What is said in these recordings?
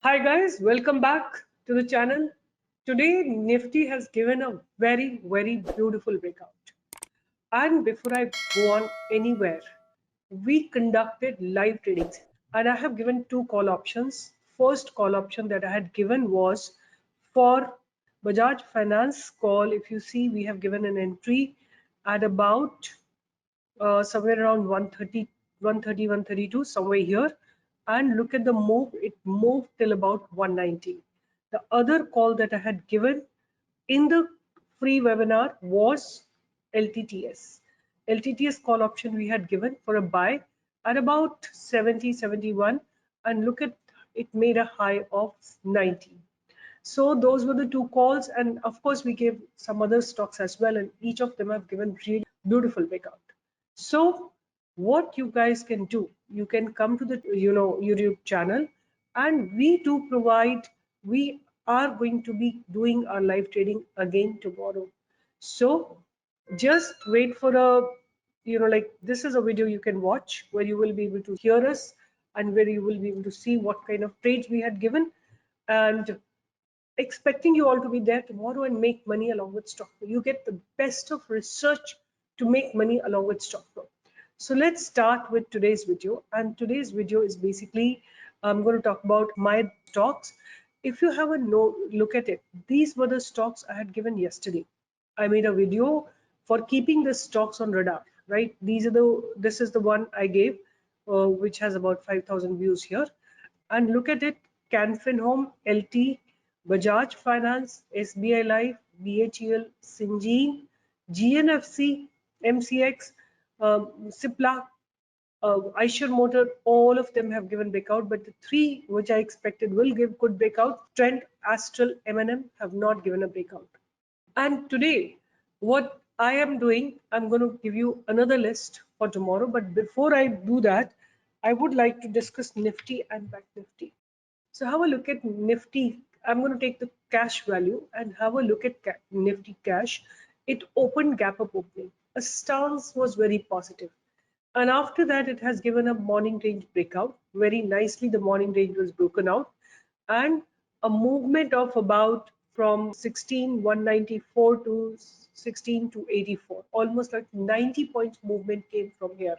Hi guys, welcome back to the channel. Today Nifty has given a very beautiful breakout. And before I go on anywhere, we conducted live tradings and I have given two call options. First call option that I had given was for Bajaj Finance call. If you see, we have given an entry at about somewhere around 130, 130, 132, somewhere here. And look at the move, it moved till about 190. The other call that I had given in the free webinar was LTTS. LTTS call option we had given for a buy at about 70, 71, and look at it made a high of 90. So those were the two calls, and of course we gave some other stocks as well, and each of them have given really beautiful breakout. So what you guys can do, you can come to the YouTube channel, and we are going to be doing our live trading again tomorrow. So just wait for a like this is a video you can watch where you will be able to hear us and where you will be able to see what kind of trades we had given, and expecting you all to be there tomorrow and make money along with stockpro. You get the best of research to make money along with stockpro. So let's start with today's video, and today's video is basically I'm going to talk about my stocks. If you have a look at it, these were the stocks I had given yesterday. I made a video for keeping the stocks on radar, right? This is the one I gave, which has about 5,000 views here. And look at it: Canfin Home, LT, Bajaj Finance, SBI Life, BHEL, Syngene, GNFC, MCX, Cipla, Eicher Motor, all of them have given breakout, but the three which I expected will give good breakout, Trent, Astral, M&M, have not given a breakout. And today, what I am doing, I'm going to give you another list for tomorrow. But before I do that, I would like to discuss Nifty and Bank Nifty. So have a look at Nifty. I'm going to take the cash value and have a look at Nifty cash. It opened gap up opening. A stance was very positive. And after that, it has given a morning range breakout. Very nicely, the morning range was broken out. And a movement of about from 16,194 to 16,284. Almost like 90 points movement came from here.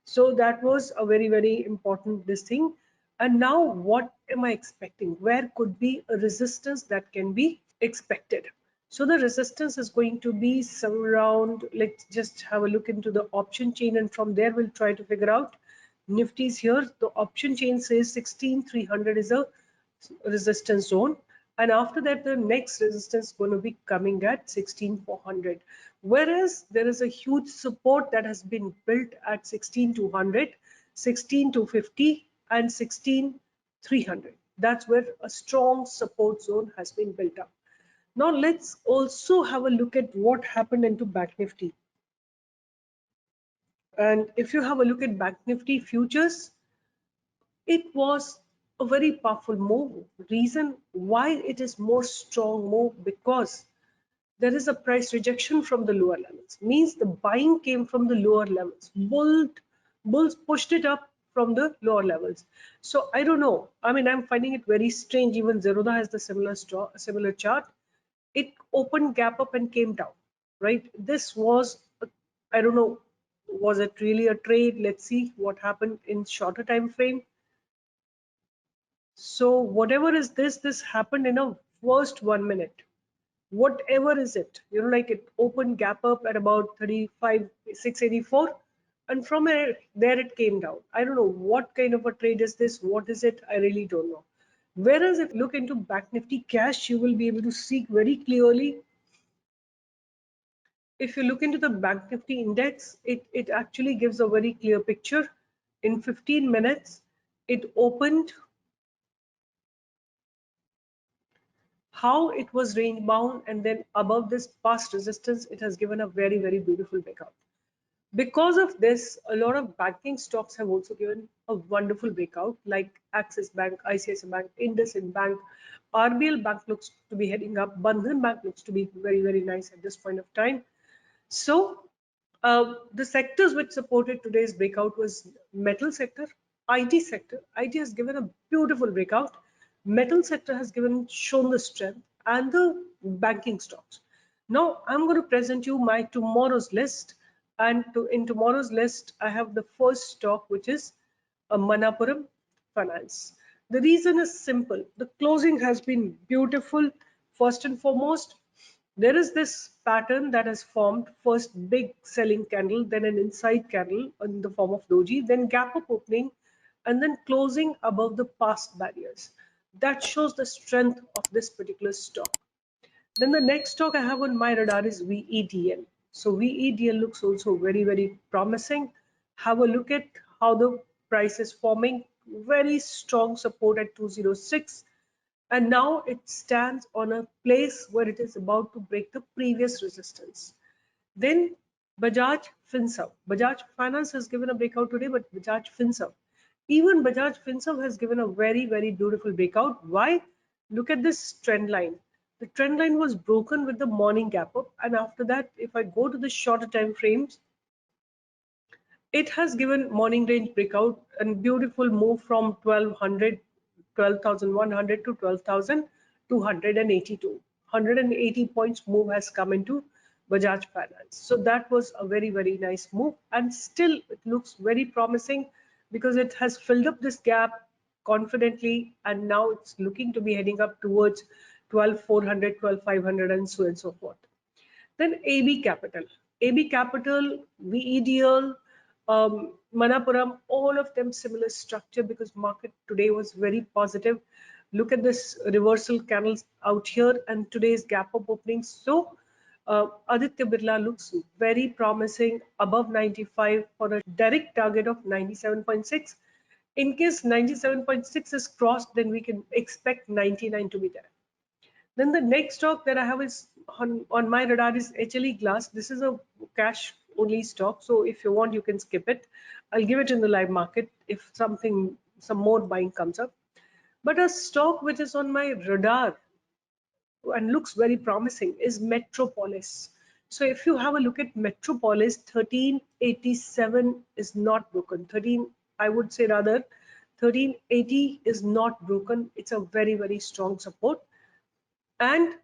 So that was a very important this thing. And now what am I expecting? Where could be a resistance that can be expected? So the resistance is going to be somewhere around, let's just have a look into the option chain, and from there we'll try to figure out Nifty's here. The option chain says 16,300 is a resistance zone, and after that the next resistance is going to be coming at 16,400, whereas there is a huge support that has been built at 16,200, 16,250 and 16,300. That's where a strong support zone has been built up. Now let's also have a look at what happened into Bank Nifty. And if you have a look at Bank Nifty futures, it was a very powerful move. Reason why it is more strong move, because there is a price rejection from the lower levels. Means the buying came from the lower levels. Bulls pushed it up from the lower levels. So I don't know. I mean, I'm finding it very strange. Even Zerodha has the similar chart. It opened gap up and came down, right? This was, I don't know, was it really a trade? Let's see what happened in shorter time frame. So whatever is this happened in a first 1 minute. Whatever is it, like it opened gap up at about 35,684, and from there it came down. I don't know what kind of a trade is this. What is it? I really don't know. Whereas if you look into Bank Nifty cash, you will be able to see very clearly. If you look into the Bank Nifty index, it actually gives a very clear picture. In 15 minutes, it opened how it was range bound, and then above this past resistance, it has given a very beautiful breakout. Because of this, a lot of banking stocks have also given a wonderful breakout, like Axis Bank, ICICI Bank, IndusInd Bank, RBL Bank looks to be heading up, Bandhan Bank looks to be very nice at this point of time. So the sectors which supported today's breakout was metal sector, IT sector. IT has given a beautiful breakout. Metal sector has shown the strength, and the banking stocks. Now I'm going to present you my tomorrow's list, and in tomorrow's list I have the first stock, which is Manappuram Finance. The reason is simple. The closing has been beautiful. First and foremost, there is this pattern that has formed: first big selling candle, then an inside candle in the form of doji, then gap up opening, and then closing above the past barriers. That shows the strength of this particular stock. Then the next stock I have on my radar is VEDL. So VEDL looks also very, very promising. Have a look at how the price is forming. Very strong support at 206. And now it stands on a place where it is about to break the previous resistance. Then Bajaj Finserv. Bajaj Finance has given a breakout today, but Bajaj Finserv. Even Bajaj Finserv has given a very, very beautiful breakout. Why? Look at this trend line. The trend line was broken with the morning gap up, and after that, if I go to the shorter time frames, it has given morning range breakout and beautiful move from 1200, 12,100 to 12,282. 180 points move has come into Bajaj Finance. So that was a very, very nice move, and still it looks very promising because it has filled up this gap confidently, and now it's looking to be heading up towards 12,400, 12,500, and so forth. Then AB Capital. AB Capital, VEDL, Manappuram, all of them similar structure because market today was very positive. Look at this reversal candles out here and today's gap up opening. So Aditya Birla looks very promising above 95 for a direct target of 97.6. In case 97.6 is crossed, then we can expect 99 to be there. Then the next stock that I have is on my radar is HLE Glass. This is a cash only stock. So if you want, you can skip it. I'll give it in the live market if some more buying comes up. But a stock which is on my radar and looks very promising is Metropolis. So if you have a look at Metropolis, 1387 is not broken. I would say rather 1380 is not broken. It's a very, very strong support. And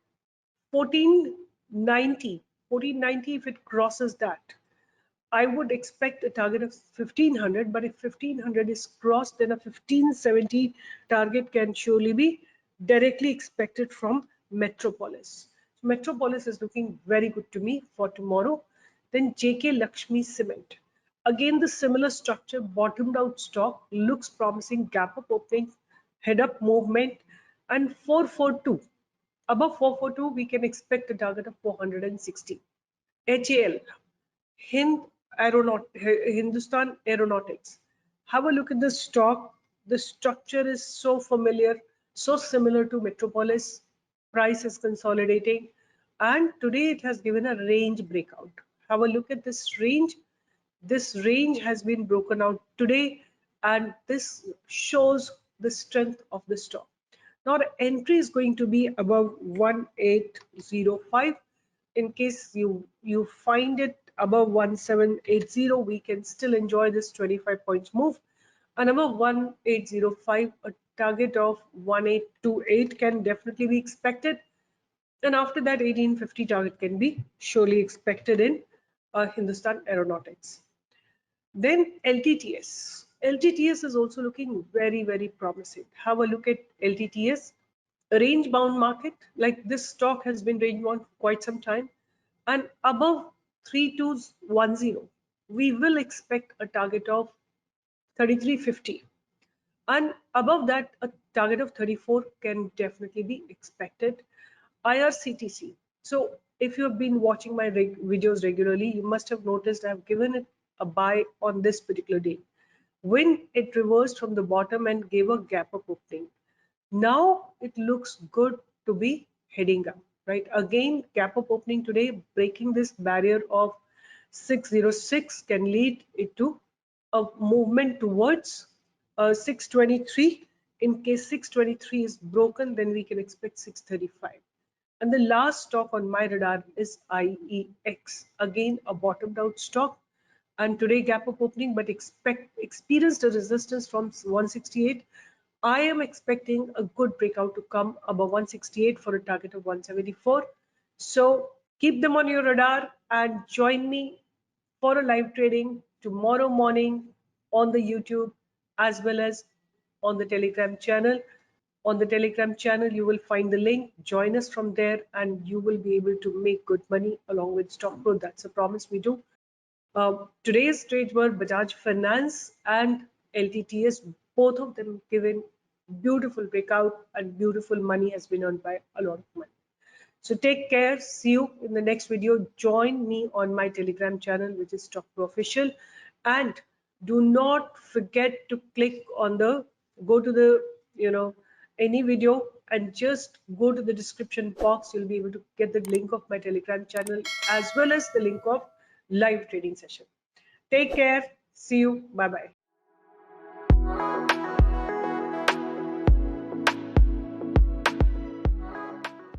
1490, if it crosses that, I would expect a target of 1500, but if 1500 is crossed, then a 1570 target can surely be directly expected from Metropolis. So Metropolis is looking very good to me for tomorrow. Then JK Lakshmi Cement. Again, the similar structure, bottomed out stock, looks promising, gap up opening, head up movement, and 442. Above 442, we can expect a target of 460. HAL, Hindustan Aeronautics. Have a look at the stock. The structure is so familiar, so similar to Metropolis. Price is consolidating, and today it has given a range breakout. Have a look at this range. This range has been broken out today, and this shows the strength of the stock. Now the entry is going to be above 1805. In case you find it above 1780, we can still enjoy this 25 points move. And above 1805, a target of 1828 can definitely be expected. And after that, 1850 target can be surely expected in Hindustan Aeronautics. Then LTTS. LTTS is also looking very, very promising. Have a look at LTTS. A range bound market, like this stock has been range bound for quite some time, and above 3210, we will expect a target of 3350, and above that a target of 34 can definitely be expected. IRCTC. So if you have been watching my videos regularly, you must have noticed I have given it a buy on this particular day when it reversed from the bottom and gave a gap up opening. Now it looks good to be heading up, right? Again, gap up opening today, breaking this barrier of 606 can lead it to a movement towards 623. In case 623 is broken, then we can expect 635. And the last stock on my radar is IEX. Again, a bottomed out stock, and today gap up opening, but experienced a resistance from 168. I am expecting a good breakout to come above 168 for a target of 174. So keep them on your radar and join me for a live trading tomorrow morning on the YouTube as well as on the Telegram channel. On the Telegram channel, you will find the link. Join us from there and you will be able to make good money along with StockPro. That's a promise we do. Today's trades were Bajaj Finance and LTTS, both of them given beautiful breakout and beautiful money has been earned by a lot of money. So take care. See you in the next video. Join me on my Telegram channel, which is StockPro Official. And do not forget to click on go to the, any video and just go to the description box. You'll be able to get the link of my Telegram channel as well as the link of live trading session. Take care. See you. Bye-bye.